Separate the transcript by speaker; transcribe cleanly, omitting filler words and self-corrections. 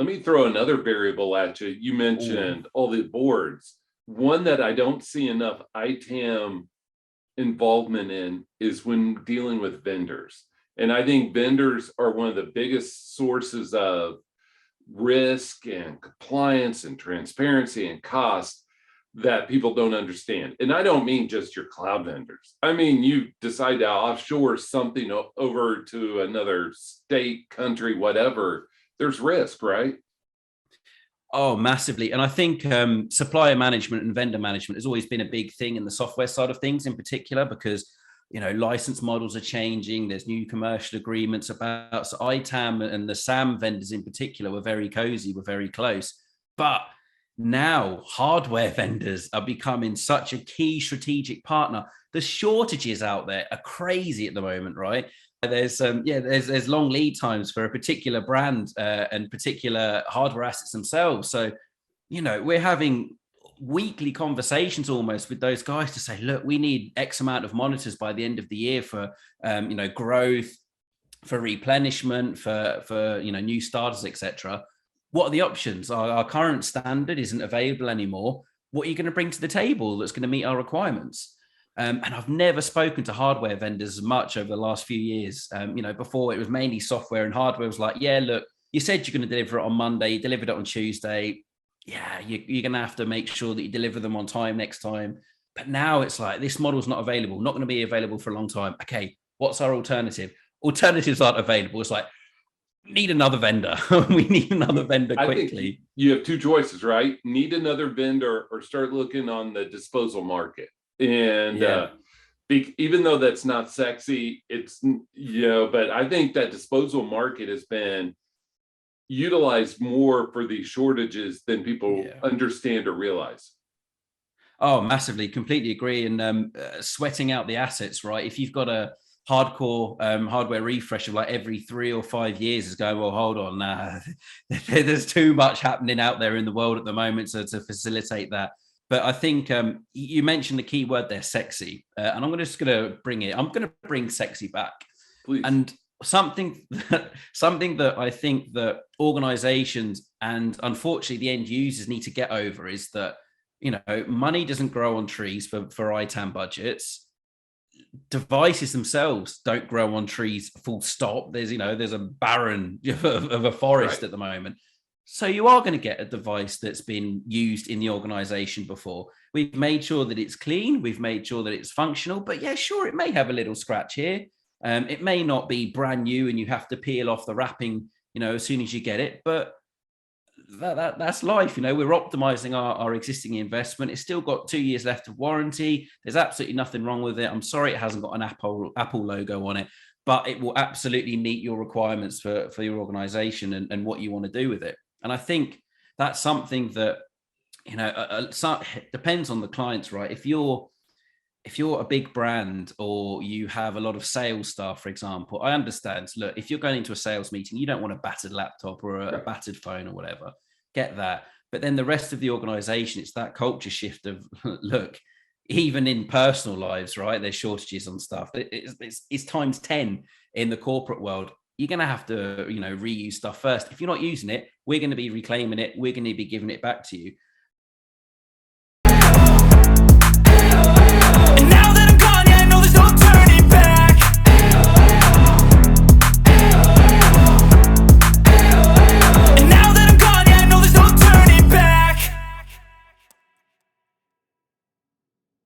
Speaker 1: me throw another variable at you. You mentioned all the boards. One that I don't see enough ITAM involvement in is when dealing with vendors. And I think vendors are one of the biggest sources of risk and compliance and transparency and cost that people don't understand. And I don't mean just your cloud vendors. I mean, you decide to offshore something over to another state, country, whatever, there's risk, right?
Speaker 2: Oh, massively. And I think supplier management and vendor management has always been a big thing in the software side of things in particular, because, license models are changing. There's new commercial agreements about, so ITAM and the SAM vendors in particular were very cozy, were very close. But now hardware vendors are becoming such a key strategic partner. The shortages out there are crazy at the moment, right? There's long lead times for a particular brand and particular hardware assets themselves. So, we're having weekly conversations almost with those guys to say, look, we need X amount of monitors by the end of the year for, growth, for replenishment, for new starters, etc. What are the options? Our current standard isn't available anymore. What are you going to bring to the table that's going to meet our requirements? And I've never spoken to hardware vendors as much over the last few years. Before it was mainly software, and hardware was like, yeah, look, you said you're going to deliver it on Monday, you delivered it on Tuesday. Yeah, you're going to have to make sure that you deliver them on time next time. But now it's like, this model's not available, not going to be available for a long time. Okay, what's our alternative? Alternatives aren't available. It's like, need another vendor. We need another vendor quickly.
Speaker 1: I think you have two choices, right? Need another vendor or start looking on the disposal market. And even though that's not sexy, it's, but I think that disposal market has been utilized more for these shortages than people understand or realize.
Speaker 2: Oh, massively. Completely agree. And sweating out the assets, right? If you've got a hardcore hardware refresh of like every 3 or 5 years, is going, well, hold on, there's too much happening out there in the world at the moment to facilitate that. But I think you mentioned the key word there, sexy. And I'm just going to bring sexy back.
Speaker 1: Please.
Speaker 2: And something that I think that organizations and unfortunately the end users need to get over is that, money doesn't grow on trees for ITAM budgets. Devices themselves don't grow on trees, full stop. There's a barren of a forest at the moment. So you are going to get a device that's been used in the organization before. We've made sure that it's clean. We've made sure that it's functional. But yeah, sure, it may have a little scratch here. It may not be brand new and you have to peel off the wrapping, as soon as you get it. But that's life. We're optimizing our existing investment. It's still got 2 years left of warranty. There's absolutely nothing wrong with it. I'm sorry it hasn't got an Apple logo on it, but it will absolutely meet your requirements for your organization and what you want to do with it. And I think that's something that, depends on the clients, right? If you're a big brand or you have a lot of sales staff, for example, I understand. Look, if you're going into a sales meeting, you don't want a battered laptop or a battered phone or whatever. Get that. But then the rest of the organization, it's that culture shift of, look, even in personal lives, right? There's shortages on stuff. It's times 10 in the corporate world. You're going to have to, reuse stuff first. If you're not using it, we're going to be reclaiming it. We're going to be giving it back to you.